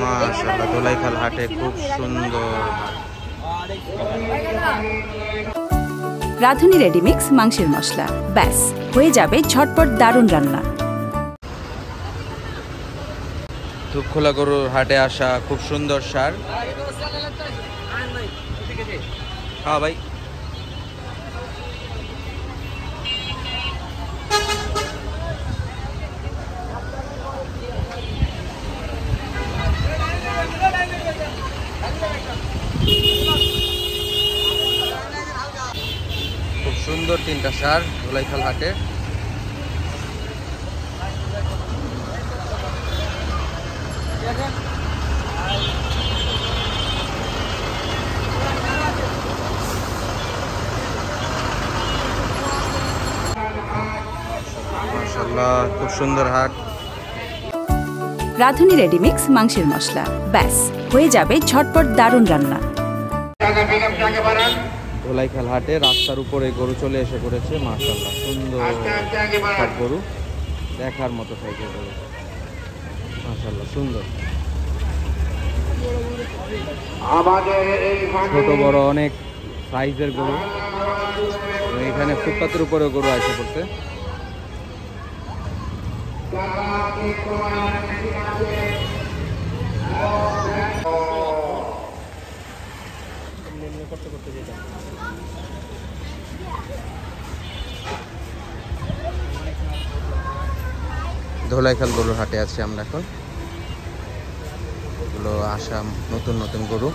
মাশাআল্লাহ ধোলাইখাল হাটে খুব সুন্দর। রাঁধুনি রেডিমিক্স মাংসের মশলা, ব্যাস হয়ে যাবে ঝটপট দারুণ রান্না। ধূপখোলা গরুর হাটে আসা খুব সুন্দর সার। হ্যাঁ ভাই, খুব সুন্দর তিনটা সার ধোলাইখাল হাটে। মাশাআল্লাহ খুব সুন্দর হাট। রাঁধুনি রেডিমিক্স মাংসের মশলা, ব্যাস হয়ে যাবে ঝটপট দারুণ রান্না। ধোলাইখাল হাটে রাস্তার উপরে গরু চলে এসে পড়েছে। মাশাআল্লাহ সুন্দর সব গরু, দেখার মতো সাইজের গরু। মাশাআল্লাহ সুন্দর, ছোট বড় অনেক সাইজের গরু। এখানে ফুটপাতের উপরে গরু এসে পড়ছে। ধোলাইখাল গরুর হাটে আছি আমরা এখন। এগুলো আসাম নতুন নতুন গরু।